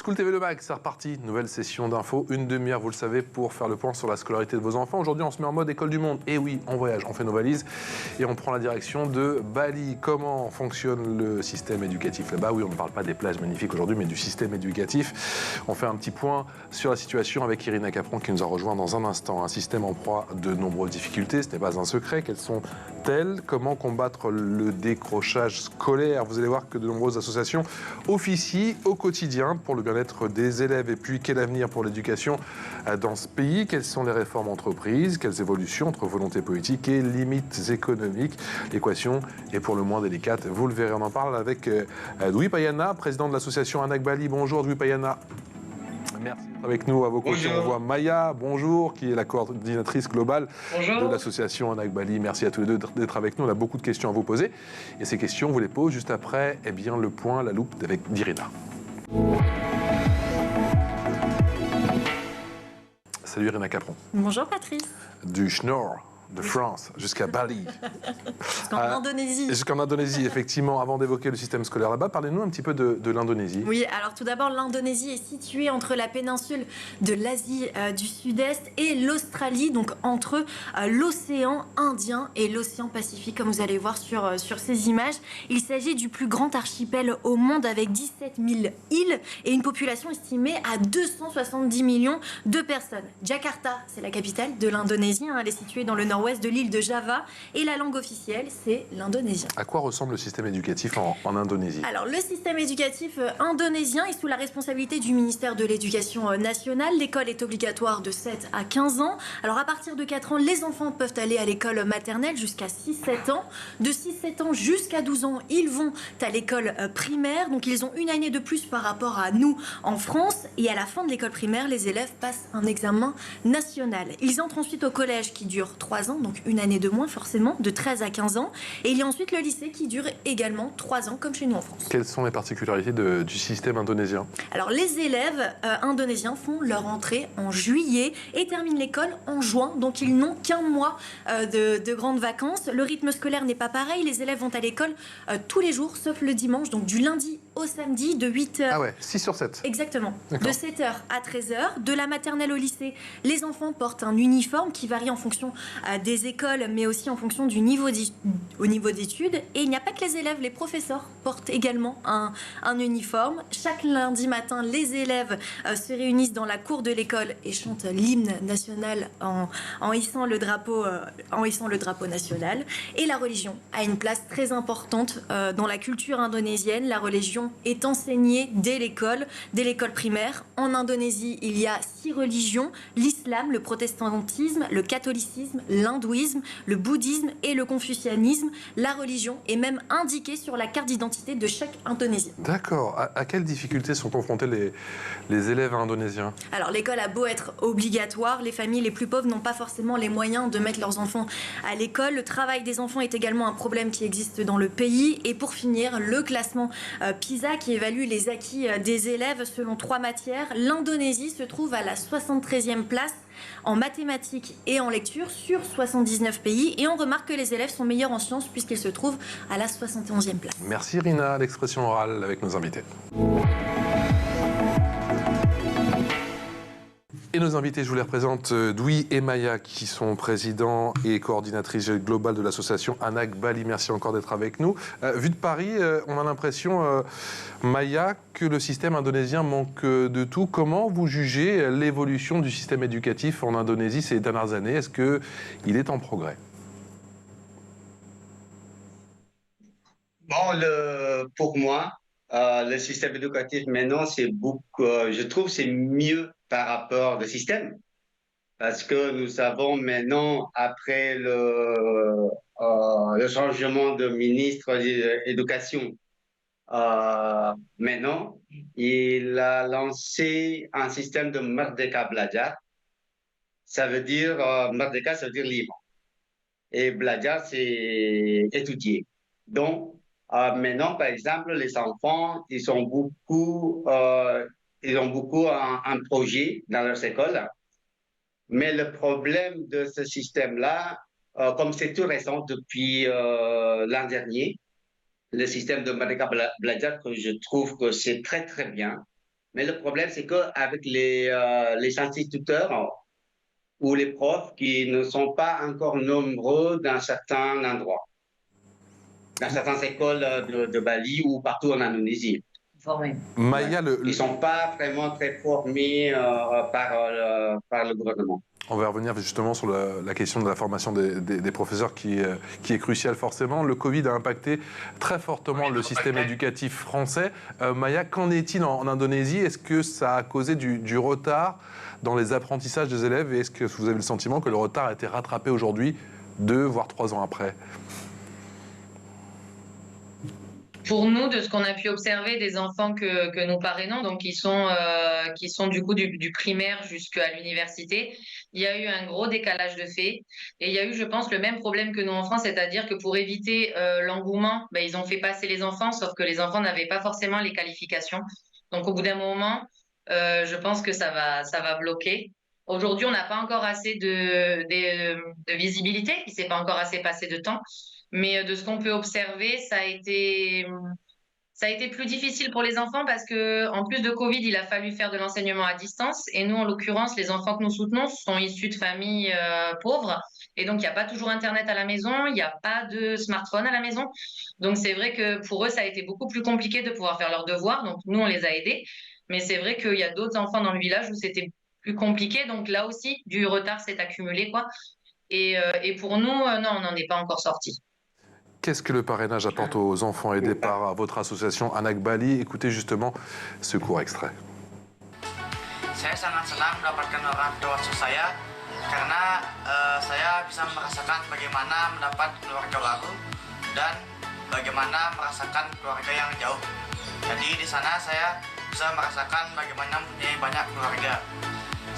School TV Le Mag, c'est reparti. Nouvelle session d'infos, une demi-heure, vous le savez, pour faire le point sur la scolarité de vos enfants. Aujourd'hui, on se met en mode école du monde. Et oui, on voyage, on fait nos valises et on prend la direction de Bali. Comment fonctionne le système éducatif là-bas? Oui, on ne parle pas des plages magnifiques aujourd'hui, mais du système éducatif. On fait un petit point sur la situation avec Irina Capron qui nous a rejoint dans un instant. Un système en proie de nombreuses difficultés, ce n'est pas un secret. Quelles sont-elles? Comment combattre le décrochage scolaire? Vous allez voir que de nombreuses associations officient au quotidien pour le bien-être des élèves. Et puis, quel avenir pour l'éducation dans ce pays? Quelles sont les réformes entreprises? Quelles évolutions entre volonté politique et limites économiques? L'équation est pour le moins délicate. Vous le verrez, on en parle avec Dwi Payana, président de l'association Anak Bali. Bonjour Dwi Payana. Merci d'être avec nous. À vos côtés, on voit Maya, bonjour, qui est la coordinatrice globale de l'association Anak Bali. Merci à tous les deux d'être avec nous. On a beaucoup de questions à vous poser. Et ces questions, on vous les pose juste après le point, la loupe avec d'Irina. Salut Irina Capron. Bonjour Patrice. Du Schnorr de France jusqu'à Bali. Jusqu'en Indonésie. Jusqu'en Indonésie, effectivement. Avant d'évoquer le système scolaire là-bas, parlez-nous un petit peu de l'Indonésie. Oui, alors tout d'abord, l'Indonésie est située entre la péninsule de l'Asie du Sud-Est et l'Australie, donc entre l'océan Indien et l'océan Pacifique, comme vous allez voir sur ces images. Il s'agit du plus grand archipel au monde avec 17 000 îles et une population estimée à 270 millions de personnes. Jakarta, c'est la capitale de l'Indonésie. Elle est située dans le nord-ouest de l'île de Java et la langue officielle, c'est l'indonésien. À quoi ressemble le système éducatif en Indonésie? Alors, le système éducatif indonésien est sous la responsabilité du ministère de l'Éducation nationale. L'école est obligatoire de 7 à 15 ans. Alors, à partir de 4 ans, les enfants peuvent aller à l'école maternelle jusqu'à 6-7 ans. De 6-7 ans jusqu'à 12 ans, ils vont à l'école primaire. Donc, ils ont une année de plus par rapport à nous en France. Et à la fin de l'école primaire, les élèves passent un examen national. Ils entrent ensuite au collège qui dure 3 ans, donc une année de moins forcément, de 13 à 15 ans. Et il y a ensuite le lycée qui dure également 3 ans, comme chez nous en France. Quelles sont les particularités du système indonésien? Alors, les élèves indonésiens font leur entrée en juillet et terminent l'école en juin. Donc, ils n'ont qu'un mois de grandes vacances. Le rythme scolaire n'est pas pareil. Les élèves vont à l'école tous les jours, sauf le dimanche, donc du lundi au samedi, de 8h. Ah ouais, 6 sur 7. Exactement. De 7h à 13h. De la maternelle au lycée, les enfants portent un uniforme qui varie en fonction des écoles, mais aussi en fonction du niveau d'études. Et il n'y a pas que les élèves, les professeurs portent également un uniforme. Chaque lundi matin, les élèves se réunissent dans la cour de l'école et chantent l'hymne national en hissant le drapeau national. Et la religion a une place très importante dans la culture indonésienne. La religion est enseignée dès l'école primaire. En Indonésie, il y a 6 religions: l'islam, le protestantisme, le catholicisme, l'hindouisme, le bouddhisme et le confucianisme. La religion est même indiquée sur la carte d'identité de chaque Indonésien. D'accord. À quelles difficultés sont confrontés les élèves indonésiens? Alors, l'école a beau être obligatoire, les familles les plus pauvres n'ont pas forcément les moyens de mettre leurs enfants à l'école. Le travail des enfants est également un problème qui existe dans le pays. Et pour finir, le classement PISA qui évalue les acquis des élèves selon 3 matières. L'Indonésie se trouve à la 73e place en mathématiques et en lecture sur 79 pays. Et on remarque que les élèves sont meilleurs en sciences puisqu'ils se trouvent à la 71e place. Merci Rina, l'expression orale avec nos invités. Et nos invités, je vous les représente, Dwi et Maya, qui sont présidents et coordinatrices globales de l'association Anak Bali. Merci encore d'être avec nous. Vu de Paris, on a l'impression, Maya, que le système indonésien manque de tout. Comment vous jugez l'évolution du système éducatif en Indonésie ces dernières années? Est-ce qu'il est en progrès? Bon, pour moi, le système éducatif maintenant, je trouve c'est mieux par rapport au système. Parce que nous savons maintenant, après le changement de ministre de l'Éducation, maintenant, il a lancé un système de Merdeka Belajar. Ça veut dire, Merdeka, ça veut dire libre. Et Belajar, c'est étudier. Donc, maintenant, par exemple, les enfants, ils ont beaucoup un projet dans leurs écoles. Mais le problème de ce système-là, comme c'est tout récent depuis l'an dernier, le système de Merdeka Belajar, que je trouve que c'est très, très bien. Mais le problème, c'est qu'avec les instituteurs ou les profs qui ne sont pas encore nombreux dans certains endroits, dans certaines écoles de Bali ou partout en Indonésie. Formé. Maya, Ouais. Ils ne sont pas vraiment très formés par le gouvernement. on va revenir justement sur la question de la formation des professeurs qui est cruciale forcément. Le Covid a impacté très fortement le système éducatif français. Maya, qu'en est-il en Indonésie? Est-ce que ça a causé du retard dans les apprentissages des élèves et est-ce que vous avez le sentiment que le retard a été rattrapé aujourd'hui, 2 voire 3 ans après? Pour nous, de ce qu'on a pu observer des enfants que nous parrainons, donc qui sont du coup du primaire jusqu'à l'université, il y a eu un gros décalage de faits. Et il y a eu, je pense, le même problème que nous en France, c'est-à-dire que pour éviter l'engouement, ben, ils ont fait passer les enfants, sauf que les enfants n'avaient pas forcément les qualifications. Donc au bout d'un moment, je pense que ça va bloquer. Aujourd'hui, on n'a pas encore assez de visibilité, il ne s'est pas encore assez passé de temps. Mais de ce qu'on peut observer, ça a été plus difficile pour les enfants parce que, en plus de Covid, il a fallu faire de l'enseignement à distance. Et nous, en l'occurrence, les enfants que nous soutenons sont issus de familles pauvres. Et donc, il n'y a pas toujours Internet à la maison, il n'y a pas de smartphone à la maison. Donc, c'est vrai que pour eux, ça a été beaucoup plus compliqué de pouvoir faire leurs devoirs. Donc, nous, on les a aidés. Mais c'est vrai qu'il y a d'autres enfants dans le village où c'était plus compliqué. Donc, là aussi, du retard s'est accumulé, quoi. Et pour nous, non, on n'en est pas encore sorti. Qu'est-ce que le parrainage apporte aux enfants aidés par votre association Anak Bali? Écoutez justement ce court extrait. Saya sangat senang mendapatkan orang tua asuh saya karena saya bisa merasakan bagaimana mendapat keluarga baru dan bagaimana merasakan keluarga yang jauh. Jadi di sana saya bisa merasakan bagaimana mempunyai banyak keluarga.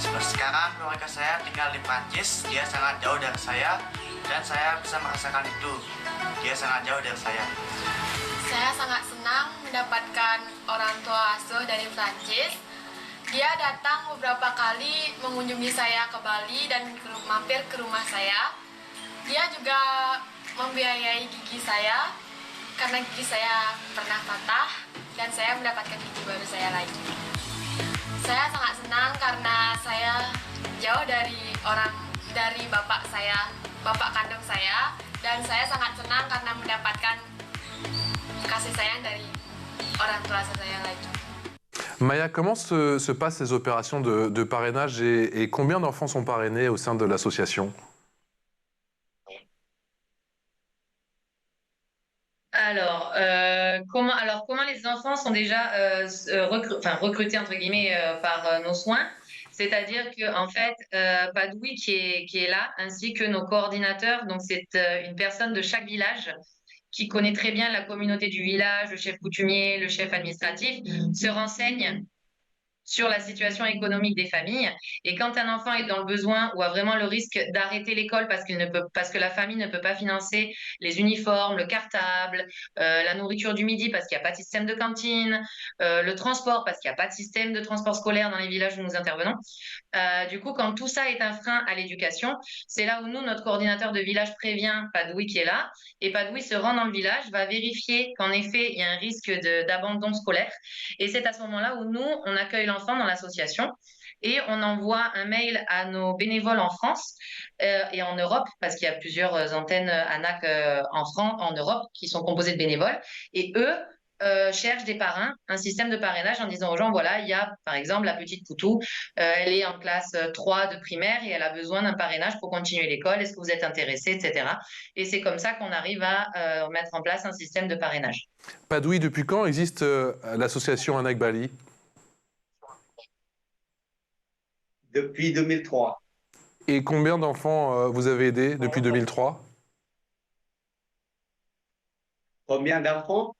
Sekarang keluarga saya tinggal di Prancis, dia sangat jauh dari saya dan saya bisa merasakan itu. Dia sangat jauh dari saya. Saya sangat senang mendapatkan orang tua asuh dari Prancis. Dia datang beberapa kali mengunjungi saya ke Bali dan mampir ke rumah saya. Dia juga membiayai gigi saya karena gigi saya pernah patah dan saya mendapatkan gigi baru saya lagi. Saya sangat senang karena saya jauh dari bapak saya, bapak kandung saya, dan saya sangat senang karena mendapatkan kasih sayang dari orang tua saya lagi. Maya, comment se passent ces opérations de parrainage et combien d'enfants sont parrainés au sein de l'association? Comment les enfants sont déjà recrutés entre guillemets par nos soins? C'est-à-dire que en fait, Padoui qui est là, ainsi que nos coordinateurs, donc c'est une personne de chaque village qui connaît très bien la communauté du village, le chef coutumier, le chef administratif, se renseigne sur la situation économique des familles. Et quand un enfant est dans le besoin ou a vraiment le risque d'arrêter l'école parce que la famille ne peut pas financer les uniformes, le cartable, la nourriture du midi parce qu'il n'y a pas de système de cantine, le transport parce qu'il n'y a pas de système de transport scolaire dans les villages où nous intervenons. Du coup, quand tout ça est un frein à l'éducation, c'est là où nous, notre coordinateur de village prévient Padoui qui est là, et Padoui se rend dans le village, va vérifier qu'en effet, il y a un risque d'abandon scolaire. Et c'est à ce moment-là où nous, on accueille l'enfant dans l'association et on envoie un mail à nos bénévoles en France et en Europe, parce qu'il y a plusieurs antennes ANAC en Europe qui sont composées de bénévoles. Et eux cherchent des parrains, un système de parrainage en disant aux gens, voilà, il y a par exemple la petite Poutou, elle est en classe 3 de primaire et elle a besoin d'un parrainage pour continuer l'école, est-ce que vous êtes intéressé, etc. Et c'est comme ça qu'on arrive à mettre en place un système de parrainage. Padoui, depuis quand existe l'association Anak Bali? Depuis 2003. Et combien d'enfants vous avez aidé depuis 2003? Combien d'enfants?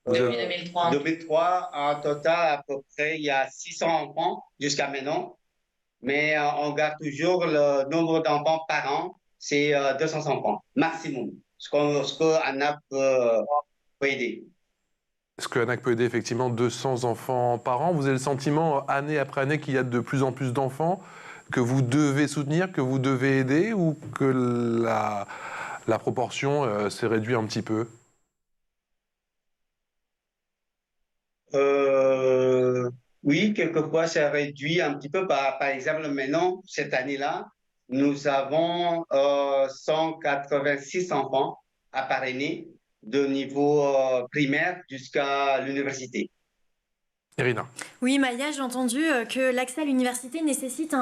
Depuis 2003. 2003, en total, à peu près, il y a 600 enfants jusqu'à maintenant. Mais on garde toujours le nombre d'enfants par an, c'est 200 enfants, maximum. Ce que ANAP peut aider. Est-ce que ANAC peut aider effectivement 200 enfants par an? Vous avez le sentiment, année après année, qu'il y a de plus en plus d'enfants que vous devez soutenir, que vous devez aider, ou que la proportion s'est réduite un petit peu? Oui, quelquefois, c'est réduit un petit peu. Par exemple, maintenant, cette année-là, nous avons 186 enfants à parrainer de niveau primaire jusqu'à l'université. Irina. Oui, Maya, j'ai entendu que l'accès à l'université nécessite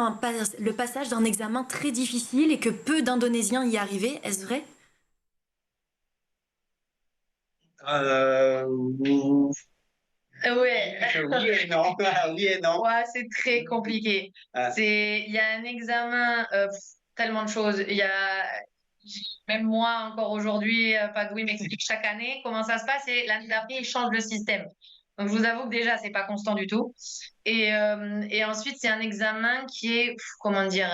le passage d'un examen très difficile et que peu d'Indonésiens y arrivaient. Est-ce vrai? Euh, Ouais. oui et non. Oui et non. Ouais, c'est très compliqué. Ah, Il y a un examen, tellement de choses. Même moi, encore aujourd'hui, Padoui m'explique chaque année comment ça se passe et l'année d'après, ils changent le système. Donc, je vous avoue que déjà, c'est pas constant du tout. Et ensuite, c'est un examen qui est, comment dire,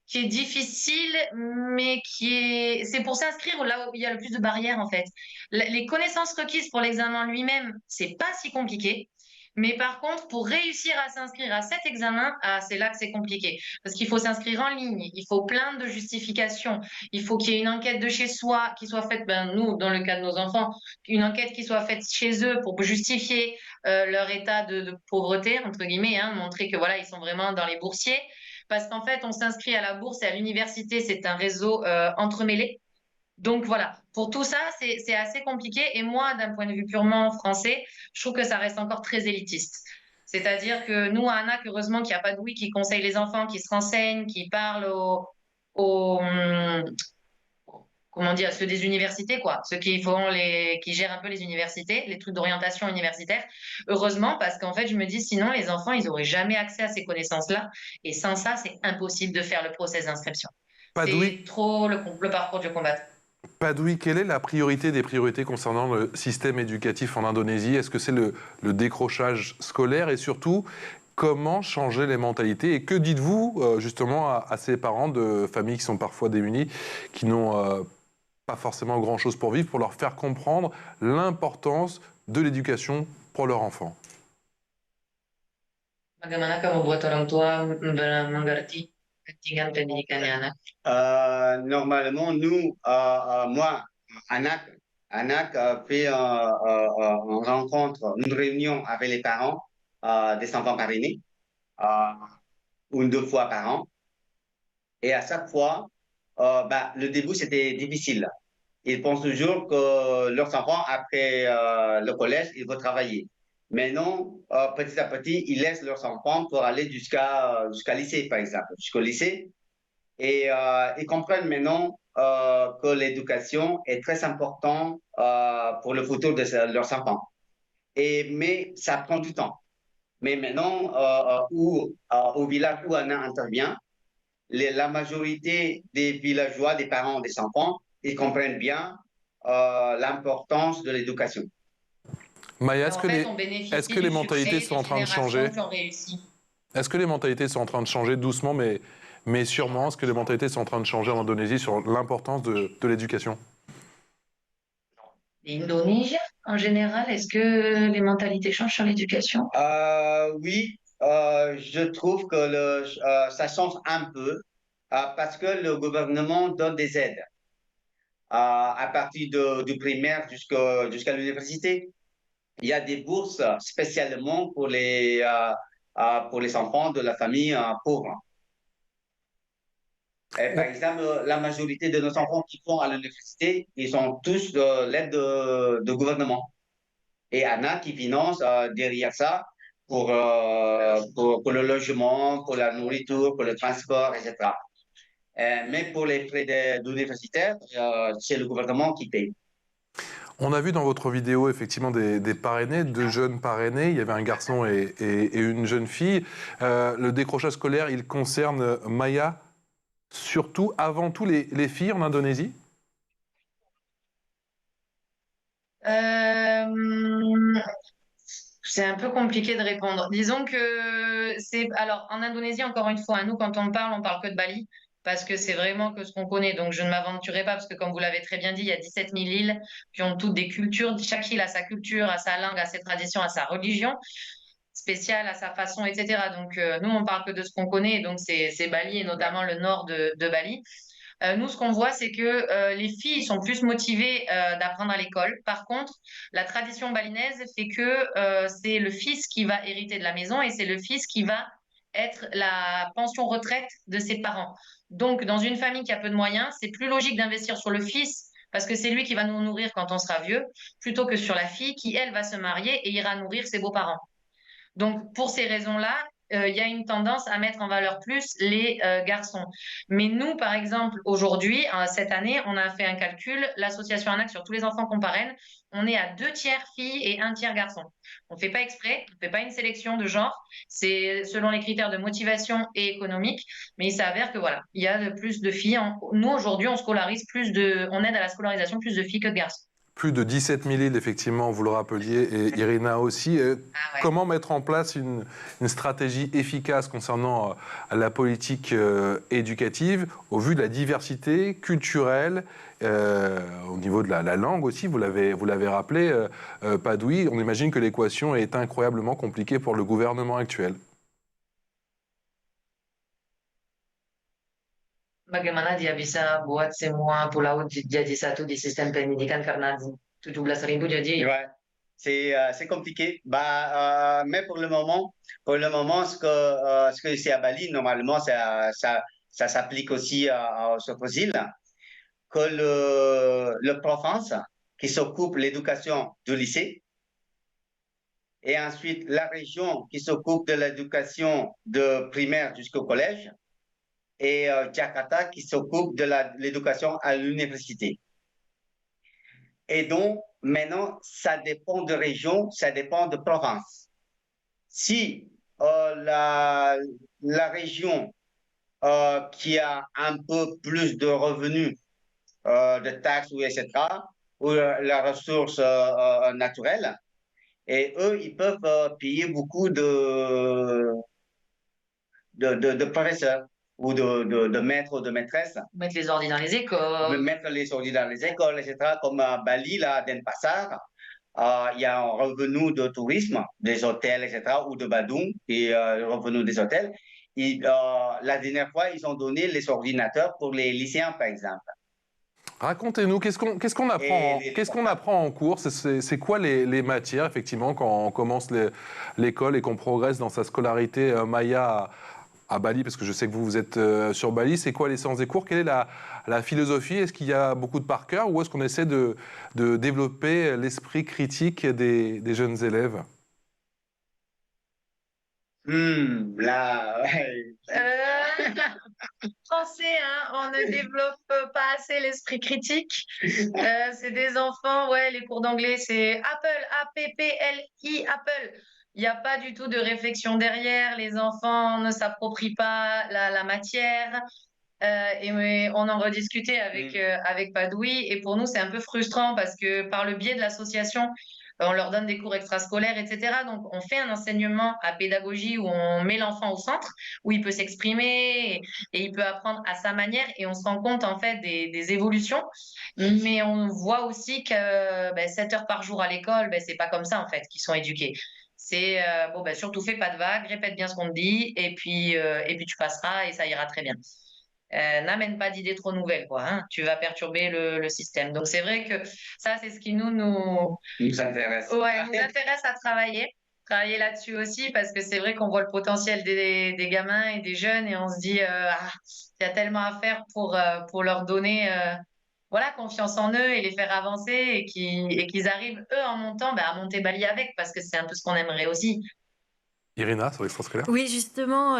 qui est difficile, mais c'est pour s'inscrire là où il y a le plus de barrières, en fait. Les connaissances requises pour l'examen lui-même, c'est pas si compliqué. Mais par contre, pour réussir à s'inscrire à cet examen, c'est là que c'est compliqué. Parce qu'il faut s'inscrire en ligne, il faut plein de justifications, il faut qu'il y ait une enquête de chez soi qui soit faite, ben, nous, dans le cas de nos enfants, une enquête qui soit faite chez eux pour justifier leur état de pauvreté, entre guillemets, hein, montrer que voilà, ils sont vraiment dans les boursiers. Parce qu'en fait, on s'inscrit à la bourse et à l'université, c'est un réseau entremêlé. Donc voilà, pour tout ça, c'est assez compliqué. Et moi, d'un point de vue purement français, je trouve que ça reste encore très élitiste. C'est-à-dire que nous, à ANAC, heureusement qu'il n'y a pas de oui qui conseille les enfants, qui se renseignent, qui parlent aux, comment dire, ceux des universités, quoi, ceux qui gèrent un peu les universités, les trucs d'orientation universitaire. Heureusement, parce qu'en fait, je me dis, sinon, les enfants, ils n'auraient jamais accès à ces connaissances-là. Et sans ça, c'est impossible de faire le process d'inscription. Padoui, C'est trop le parcours du combat. Padoui, quelle est la priorité des priorités concernant le système éducatif en Indonésie? Est-ce que c'est le décrochage scolaire et surtout, comment changer les mentalités? Et que dites-vous justement à ces parents de familles qui sont parfois démunies, qui n'ont pas forcément grand-chose pour vivre, pour leur faire comprendre l'importance de l'éducation pour leur enfant? Bagaimana kamu buat orang tua mengerti kepentingan pendidikannya anak? Normalement, nous, moi, ANAC fait une rencontre, une réunion avec les parents des enfants parrainés, euh, une, deux fois par an. Et à chaque fois, le début, c'était difficile. Ils pensent toujours que leurs enfants, après le collège, ils vont travailler. Mais non, petit à petit, ils laissent leurs enfants pour aller jusqu'à lycée, par exemple, jusqu'au lycée. Et ils comprennent maintenant que l'éducation est très importante pour le futur de leurs enfants. Mais ça prend du temps. Mais maintenant, au village où Anna intervient, la majorité des villageois, des parents des enfants, ils comprennent bien l'importance de l'éducation. Maya, En fait, on est-ce bénéficie que les du mentalités succès sont en des train de changer? générations qui ont réussi. Est-ce que les mentalités sont en train de changer doucement, mais sûrement? Est-ce que les mentalités sont en train de changer en Indonésie sur l'importance de l'éducation? L'Indonésie, en général, est-ce que les mentalités changent sur l'éducation? Oui, je trouve que ça change un peu parce que le gouvernement donne des aides à partir du primaire jusqu'à l'université. Il y a des bourses spécialement pour les enfants de la famille pauvre. Et par exemple, la majorité de nos enfants qui vont à l'université, ils ont tous de l'aide de gouvernement. Et Anna qui finance derrière ça pour le logement, pour la nourriture, pour le transport, etc. Mais pour les frais d'universitaire, c'est le gouvernement qui paye. On a vu dans votre vidéo effectivement des parrainés, deux jeunes parrainés. Il y avait un garçon et une jeune fille. Le décrochage scolaire, il concerne Maya, surtout, avant tout, les filles en Indonésie? C'est un peu compliqué de répondre. Disons que alors, en Indonésie, encore une fois, nous, quand on parle que de Bali, parce que c'est vraiment que ce qu'on connaît. Donc, je ne m'aventurerai pas, parce que comme vous l'avez très bien dit, il y a 17 000 îles qui ont toutes des cultures. Chaque île a sa culture, a sa langue, a ses traditions, a sa religion spéciale, à sa façon, etc. Donc, nous, on parle que de ce qu'on connaît. Donc, c'est Bali et notamment le nord de Bali. Nous, ce qu'on voit, c'est que les filles sont plus motivées d'apprendre à l'école. Par contre, la tradition balinaise fait que c'est le fils qui va hériter de la maison et c'est le fils qui va être la pension retraite de ses parents. Donc, dans une famille qui a peu de moyens, c'est plus logique d'investir sur le fils parce que c'est lui qui va nous nourrir quand on sera vieux, plutôt que sur la fille qui, elle, va se marier et ira nourrir ses beaux-parents. Donc, pour ces raisons-là, il y a une tendance à mettre en valeur plus les garçons. Mais nous, par exemple, aujourd'hui, cette année, on a fait un calcul, l'association ANAC, sur tous les enfants qu'on parraine, on est à 2 tiers filles et 1 tiers garçons. On ne fait pas exprès, on ne fait pas une sélection de genre, c'est selon les critères de motivation et économique, mais il s'avère que voilà, il y a plus de filles. Nous, aujourd'hui, on aide à la scolarisation plus de filles que de garçons. Plus de 17 000 îles, effectivement, vous le rappeliez, et Irina aussi. Ouais. Comment mettre en place une stratégie efficace concernant la politique éducative au vu de la diversité culturelle, au niveau de la langue aussi, vous l'avez rappelé, Padoui, on imagine que l'équation est incroyablement compliquée pour le gouvernement actuel. Bagaimana dia bisa buat semua pulau jadi satu di sistem pendidikan karena 17.000 jadi Ouais, c'est compliqué. Mais pour le moment, ce que ici à Bali, normalement, ça s'applique aussi à Sophocile, que le province qui s'occupe de l'éducation du lycée, et ensuite la région qui s'occupe de l'éducation de primaire jusqu'au collège, et Jakarta qui s'occupe de l'éducation à l'université. Et donc, maintenant, ça dépend de région, ça dépend de province. Si la région qui a un peu plus de revenus, de taxes, ou etc., ou la ressource naturelle, et eux, ils peuvent payer beaucoup de professeurs ou de maîtres ou de maîtresses. mettre les ordi dans les écoles. Mettre les ordi dans les écoles, etc. Comme à Bali, là, Denpasar, il y a un revenu de tourisme, des hôtels, etc., ou de Badung, et revenu des hôtels. La dernière fois, ils ont donné les ordinateurs pour les lycéens, par exemple. Racontez-nous, qu'est-ce qu'on apprend en cours? C'est quoi les matières, effectivement, quand on commence l'école et qu'on progresse dans sa scolarité Maya à Bali, parce que je sais que vous êtes sur Bali, c'est quoi les séances des cours? Quelle est la philosophie? Est-ce qu'il y a beaucoup de par cœur ou est-ce qu'on essaie de développer l'esprit critique des jeunes élèves? Là, Français, hein, on ne développe pas assez l'esprit critique. C'est des enfants, ouais, les cours d'anglais, c'est Apple, A-P-P-L-I, Apple. Il n'y a pas du tout de réflexion derrière. Les enfants ne s'approprient pas la matière. Mais on en rediscutait avec Padoui. Et pour nous, c'est un peu frustrant parce que par le biais de l'association, on leur donne des cours extrascolaires, etc. Donc, on fait un enseignement à pédagogie où on met l'enfant au centre, où il peut s'exprimer et il peut apprendre à sa manière. Et on se rend compte, en fait, des évolutions. Mais on voit aussi que 7 heures par jour à l'école, c'est pas comme ça, en fait, qu'ils sont éduqués. C'est surtout fais pas de vagues, répète bien ce qu'on te dit, et puis tu passeras et ça ira très bien. N'amène pas d'idées trop nouvelles, quoi, hein. Tu vas perturber le système. Donc c'est vrai que ça, c'est ce qui nous intéresse. Ouais, nous intéresse à travailler là-dessus aussi, parce que c'est vrai qu'on voit le potentiel des gamins et des jeunes et on se dit, il y a tellement à faire pour leur donner voilà, confiance en eux et les faire avancer et qu'ils arrivent, eux, en montant, à monter Bali avec, parce que c'est un peu ce qu'on aimerait aussi. Irina, sur l'extrascolaire? Oui, justement,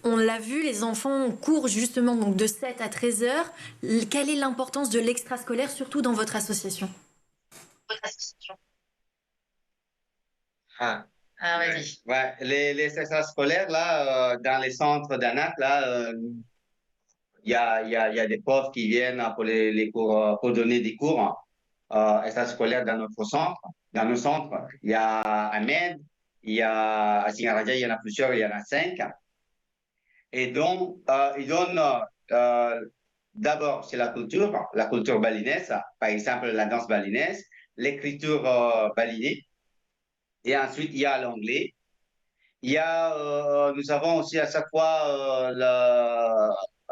on l'a vu, les enfants courent justement donc de 7 à 13 heures. Quelle est l'importance de l'extrascolaire, surtout dans votre association? Vas-y. Ouais, les extrascolaires, là, dans les centres d'ANAC, là, il y a des profs qui viennent pour les cours, pour donner des cours extrascolaires dans notre centre. Dans nos centres, il y a Ahmed, il y a à Singaraja, il y en a plusieurs, il y en a 5. Et donc, ils donnent d'abord, c'est la culture balinaise, par exemple la danse balinaise, l'écriture balinée, et ensuite il y a l'anglais. Il y a, nous avons aussi à chaque fois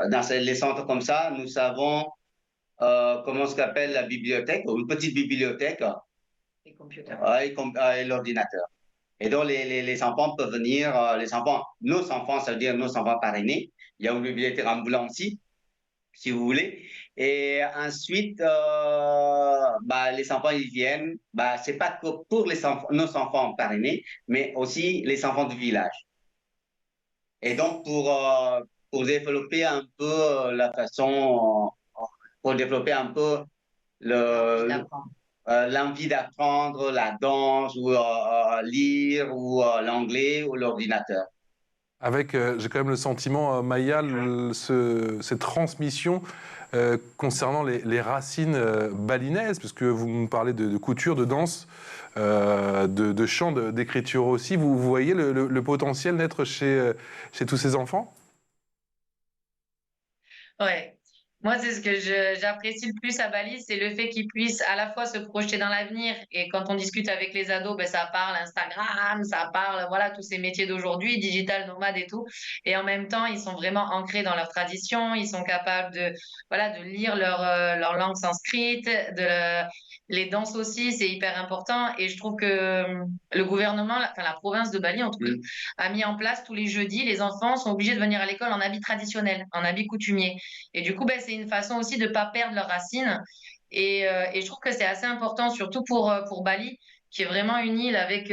dans les centres comme ça, nous avons, comment ça s'appelle, la bibliothèque, une petite bibliothèque Les computers. et l'ordinateur. Et donc, les enfants peuvent venir, nos enfants, ça veut dire nos enfants parrainés. Il y a une bibliothèque ambulante aussi, si vous voulez. Et ensuite, les enfants, ils viennent. Ce n'est pas que pour nos enfants parrainés, mais aussi les enfants du village. Et donc, pour développer un peu la façon, pour développer un peu l'envie d'apprendre la danse ou lire ou l'anglais ou l'ordinateur. Avec, j'ai quand même le sentiment, Maya, cette transmission concernant les racines balinaises, parce que vous nous parlez de couture, de danse, de chant, d'écriture aussi. Vous voyez le potentiel naître chez tous ces enfants? Ouais. Moi, c'est ce que j'apprécie le plus à Bali, c'est le fait qu'ils puissent à la fois se projeter dans l'avenir. Et quand on discute avec les ados, ben, ça parle Instagram, ça parle, voilà, tous ces métiers d'aujourd'hui, digital nomade et tout. Et en même temps, ils sont vraiment ancrés dans leur tradition. Ils sont capables de, voilà, de lire leur langue sanscrite, les danses aussi, c'est hyper important. Et je trouve que le gouvernement, enfin la province de Bali en tout cas, a mis en place tous les jeudis, les enfants sont obligés de venir à l'école en habit traditionnel, en habit coutumier. Et du coup, ben, c'est une façon aussi de ne pas perdre leurs racines. Et je trouve que c'est assez important, surtout pour Bali, qui est vraiment une île avec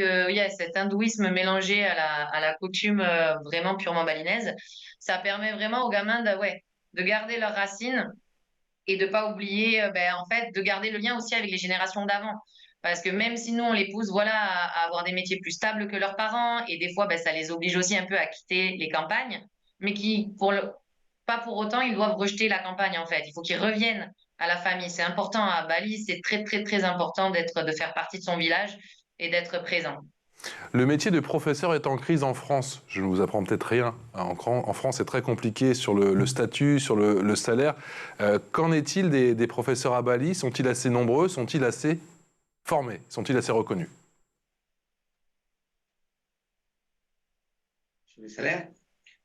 cet hindouisme mélangé à la coutume vraiment purement balinaise. Ça permet vraiment aux gamins de garder leurs racines et de ne pas oublier, en fait, de garder le lien aussi avec les générations d'avant. Parce que même si nous, on les pousse voilà, à avoir des métiers plus stables que leurs parents, et des fois, ben, ça les oblige aussi un peu à quitter les campagnes, mais qui, pas pour autant, ils doivent rejeter la campagne, en fait. Il faut qu'ils reviennent à la famille. C'est important à Bali, c'est très, très, très important de faire partie de son village et d'être présent. Le métier de professeur est en crise en France. Je ne vous apprends peut-être rien. En France, c'est très compliqué sur le statut, sur le salaire. Qu'en est-il des professeurs à Bali? Sont-ils assez nombreux? Sont-ils assez formés? Sont-ils assez reconnus? Sur le salaire?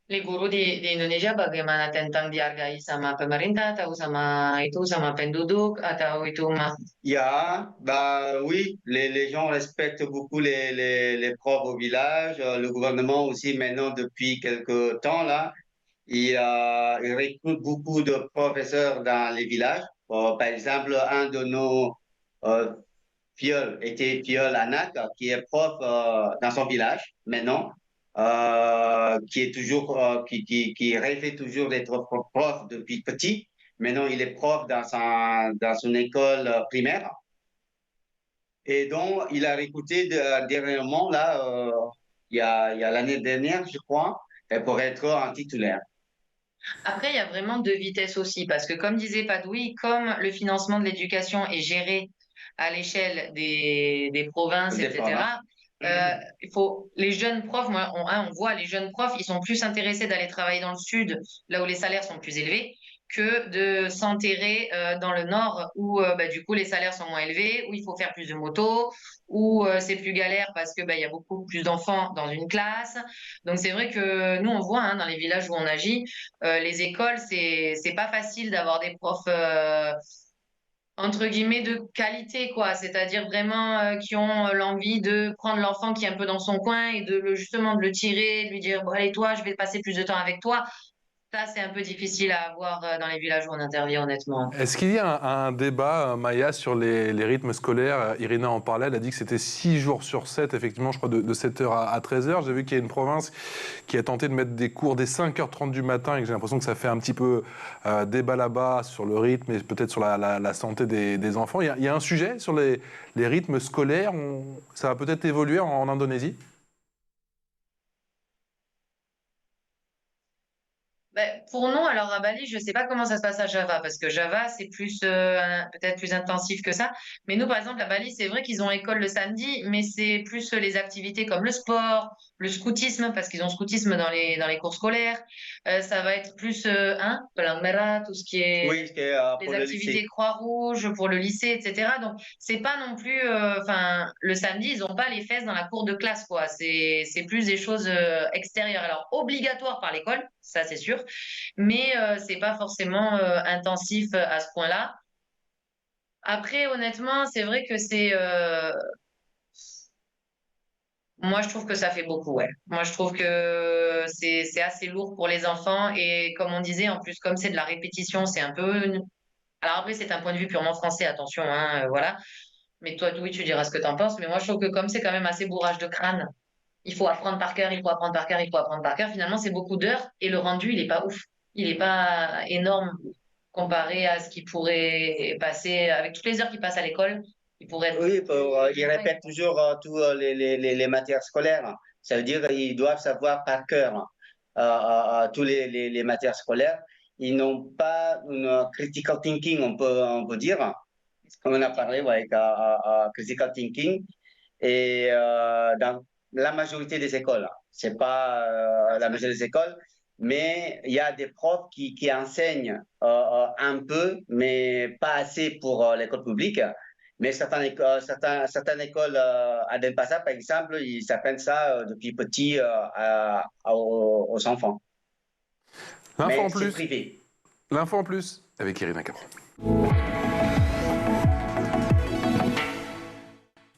Les gurus di Indonesia bagaimana tentang dihargai sama pemerintah atau sama penduduk atau itu mah? Oui, les gens respectent beaucoup les profs au village. Le gouvernement aussi, maintenant, depuis quelque temps, là, il recrute beaucoup de professeurs dans les villages. Par exemple, un de nos filleuls était filleul Anak, qui est prof dans son village maintenant. Qui est toujours, qui rêvait toujours d'être prof depuis petit. Maintenant, il est prof dans une école primaire. Et donc, il a recruté dernièrement, là, il y a l'année dernière, je crois, pour être un titulaire. Après, il y a vraiment deux vitesses aussi, parce que comme disait Padoui, comme le financement de l'éducation est géré à l'échelle des provinces, etc., les jeunes profs, on voit les jeunes profs, ils sont plus intéressés d'aller travailler dans le sud, là où les salaires sont plus élevés, que de s'enterrer dans le nord où du coup les salaires sont moins élevés, où il faut faire plus de motos, où c'est plus galère parce que il y a beaucoup plus d'enfants dans une classe. Donc c'est vrai que nous on voit dans les villages où on agit, les écoles c'est pas facile d'avoir des profs entre guillemets de qualité quoi, c'est-à-dire vraiment qui ont l'envie de prendre l'enfant qui est un peu dans son coin et justement de le tirer, de lui dire bon allez toi je vais passer plus de temps avec toi. Ça, c'est un peu difficile à avoir dans les villages où on intervient, honnêtement. Est-ce qu'il y a un débat, Maya, sur les rythmes scolaires? Irina en parlait, elle a dit que c'était 6 jours sur 7, effectivement, je crois, de 7h à 13h. J'ai vu qu'il y a une province qui a tenté de mettre des cours dès 5h30 du matin et que j'ai l'impression que ça fait un petit peu débat là-bas sur le rythme et peut-être sur la santé des enfants. Il y a un sujet sur les rythmes scolaires. Ça va peut-être évoluer en Indonésie? Pour nous, alors à Bali, je ne sais pas comment ça se passe à Java, parce que Java, c'est plus peut-être plus intensif que ça. Mais nous, par exemple, à Bali, c'est vrai qu'ils ont école le samedi, mais c'est plus les activités comme le sport, le scoutisme, parce qu'ils ont scoutisme dans les cours scolaires. Ça va être plus Palang Merah, tout ce qui est les activités Croix-Rouge pour le lycée, etc. Donc, c'est pas non plus, le samedi, ils n'ont pas les fesses dans la cour de classe, quoi. C'est plus des choses extérieures. Alors, obligatoires par l'école, ça c'est sûr. mais c'est pas forcément intensif à ce point-là. Après, honnêtement, c'est vrai que moi, je trouve que ça fait beaucoup, ouais. Moi, je trouve que c'est assez lourd pour les enfants. Et comme on disait, en plus, comme c'est de la répétition, c'est un peu. Alors après, c'est un point de vue purement français, attention, hein, voilà. Mais toi, oui, tu diras ce que tu en penses. Mais moi, je trouve que comme c'est quand même assez bourrage de crâne, il faut apprendre par cœur, il faut apprendre par cœur, il faut apprendre par cœur. Finalement, c'est beaucoup d'heures et le rendu, il est pas ouf. Il est pas énorme comparé à ce qui pourrait passer avec toutes les heures qu'il passe à l'école. Il pourrait être. Oui, ils répètent toujours tous les matières scolaires. Ça veut dire qu'ils doivent savoir par cœur tous les matières scolaires. Ils n'ont pas une critical thinking, on peut dire. Comme on a parlé, ouais, avec critical thinking. Et dans la majorité des écoles, c'est pas la majorité des écoles, mais il y a des profs qui enseignent un peu, mais pas assez pour l'école publique. Mais certaines écoles à Denpasar, par exemple, ils apprennent ça depuis petit aux enfants. L'info en Mais c'est plus. privé. L'info en plus avec Irina Capron.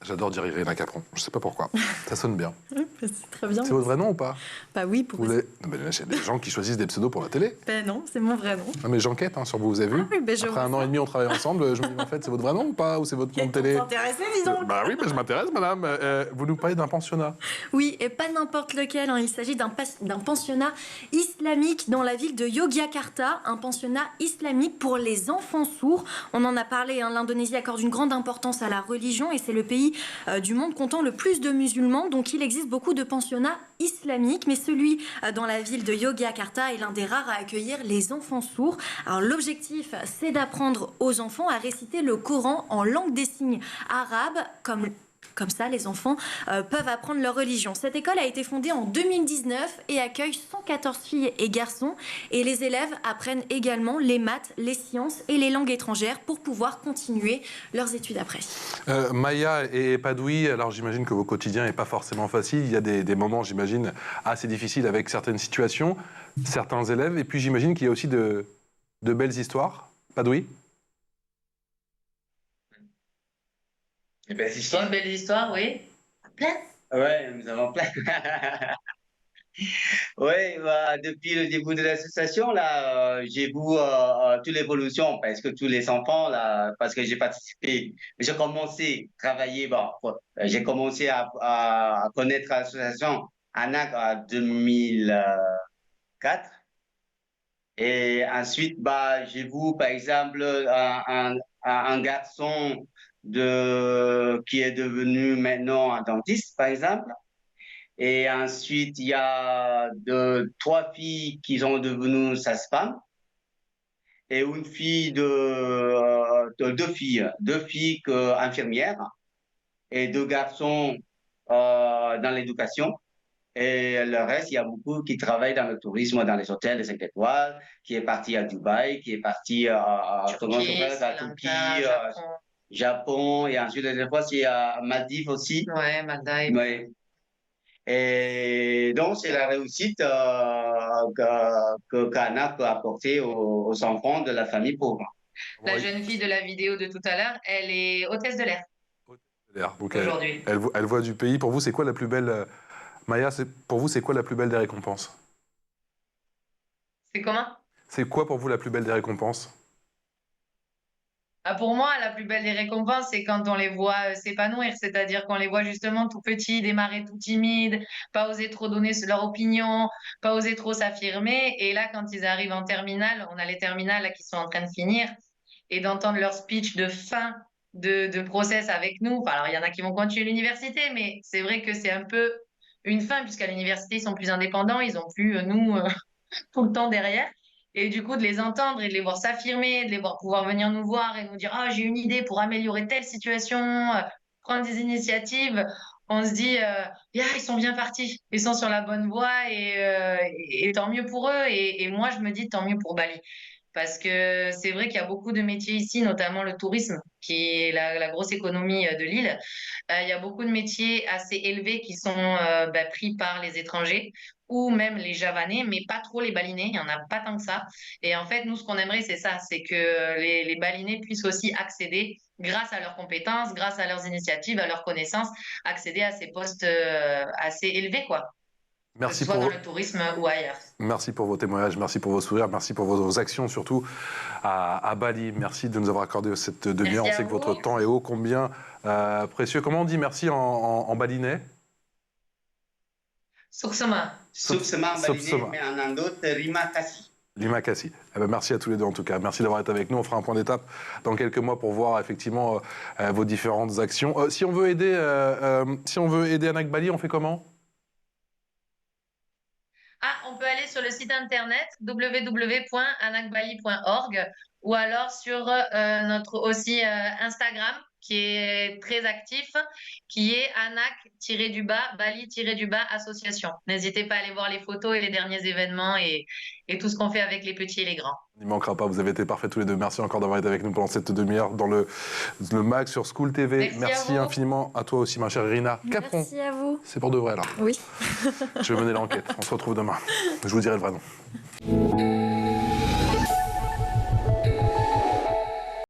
J'adore dire Irina Capron, je sais pas pourquoi. Ça sonne bien. C'est très bien. C'est votre vrai nom ou pas? Bah oui, pour Non, mais il y a des gens qui choisissent des pseudos pour la télé. Ben non, c'est mon vrai nom. Non, mais j'enquête sur vous, vous avez vu? Ah oui, ben je Après vois un an ça. et demi, on travaille ensemble. Je me dis, en fait, c'est votre vrai nom ou pas? Ou c'est votre nom de télé? Vous intéressez, dis donc. Bah oui, mais je m'intéresse, madame. Vous nous parlez d'un pensionnat. Oui, et pas n'importe lequel, hein. Il s'agit d'un pensionnat islamique dans la ville de Yogyakarta, un pensionnat islamique pour les enfants sourds. On en a parlé, hein, l'Indonésie accorde une grande importance à la religion et c'est le pays du monde comptant le plus de musulmans, donc il existe beaucoup de pensionnats islamiques, mais celui dans la ville de Yogyakarta est l'un des rares à accueillir les enfants sourds. Alors l'objectif, c'est d'apprendre aux enfants à réciter le Coran en langue des signes arabe, comme ça, les enfants peuvent apprendre leur religion. Cette école a été fondée en 2019 et accueille 114 filles et garçons. Et les élèves apprennent également les maths, les sciences et les langues étrangères pour pouvoir continuer leurs études après. Maya et Padoui, alors j'imagine que vos quotidiens n'est pas forcément facile. Il y a des moments, j'imagine, assez difficiles avec certaines situations, certains élèves. Et puis j'imagine qu'il y a aussi de belles histoires. Padoui? Une belle C'est histoire. une belle histoire, oui. Plein. Ouais, nous avons plein. Oui, bah, depuis le début de l'association, là, j'ai vu toute l'évolution, parce que tous les enfants, là, parce que j'ai participé, j'ai commencé à travailler, bon, j'ai commencé à connaître l'association en 2004. Et ensuite, bah, j'ai vu, par exemple, un garçon qui est devenu maintenant un dentiste, par exemple. Et ensuite, il y a trois filles qui sont devenues sages-femmes et une fille deux filles infirmières et deux garçons dans l'éducation. Et le reste, il y a beaucoup qui travaillent dans le tourisme, dans les hôtels, les 5 étoiles, qui est parti à Dubaï, qui est parti à Turquie, Sri Turquie, Lanka, Japon. Japon, et ensuite, des fois, c'est à Maldives aussi. Ouais, Maldives. Ouais. Et donc, c'est la réussite que Ghana peut apporter aux enfants de la famille pauvre. La jeune fille de la vidéo de tout à l'heure, elle est hôtesse de l'air Donc, aujourd'hui. elle voit du pays. Pour vous, c'est quoi la plus belle... Maya, pour vous, c'est quoi la plus belle des récompenses? C'est comment? C'est quoi pour vous la plus belle des récompenses? Ah, pour moi, la plus belle des récompenses, c'est quand on les voit s'épanouir, c'est-à-dire qu'on les voit justement tout petits, démarrer tout timides, pas oser trop donner leur opinion, pas oser trop s'affirmer. Et là, quand ils arrivent en terminale, on a les terminales là, qui sont en train de finir, et d'entendre leur speech de fin de process avec nous. Enfin, alors, il y en a qui vont continuer l'université, mais c'est vrai que c'est un peu une fin, puisqu'à l'université, ils sont plus indépendants, ils ont plus, nous, tout le temps derrière. Et du coup, de les entendre et de les voir s'affirmer, de les voir pouvoir venir nous voir et nous dire « Ah, j'ai une idée pour améliorer telle situation, prendre des initiatives », on se dit yeah, ils sont bien partis, ils sont sur la bonne voie et tant mieux pour eux. Et moi, je me dis tant mieux pour Bali. Parce que c'est vrai qu'il y a beaucoup de métiers ici, notamment le tourisme, qui est la grosse économie de l'île. Il y a beaucoup de métiers assez élevés qui sont pris par les étrangers ou même les Javanais, mais pas trop les Balinais. Il n'y en a pas tant que ça. Et en fait, nous, ce qu'on aimerait, c'est ça, c'est que les Balinais puissent aussi accéder, grâce à leurs compétences, grâce à leurs initiatives, à leurs connaissances, accéder à ces postes assez élevés, quoi. Que ce Merci soit pour... dans le tourisme ou ailleurs. Merci pour vos témoignages, merci pour vos sourires, merci pour vos actions, surtout à Bali. Merci de nous avoir accordé cette demi-heure. On sait que votre temps est ô combien précieux. Comment on dit merci en balinais? Suksema. Suksema en balinais, mais en ando, terima kasih. Terima kasih. Eh ben, merci à tous les deux en tout cas. Merci d'avoir été avec nous. On fera un point d'étape dans quelques mois pour voir effectivement vos différentes actions. Si on veut aider Anak Bali, on fait comment? On peut aller sur le site internet www.anakbali.org ou alors sur notre aussi Instagram qui est très actif, qui est Anak-Bali-association. N'hésitez pas à aller voir les photos et les derniers événements et tout ce qu'on fait avec les petits et les grands. Il ne manquera pas, vous avez été parfaits tous les deux. Merci encore d'avoir été avec nous pendant cette demi-heure dans le MAG sur School TV. Merci infiniment à toi aussi, ma chère Irina. Capron. Merci à vous. C'est pour de vrai, là. Oui. Je vais mener l'enquête. On se retrouve demain. Je vous dirai le vrai nom.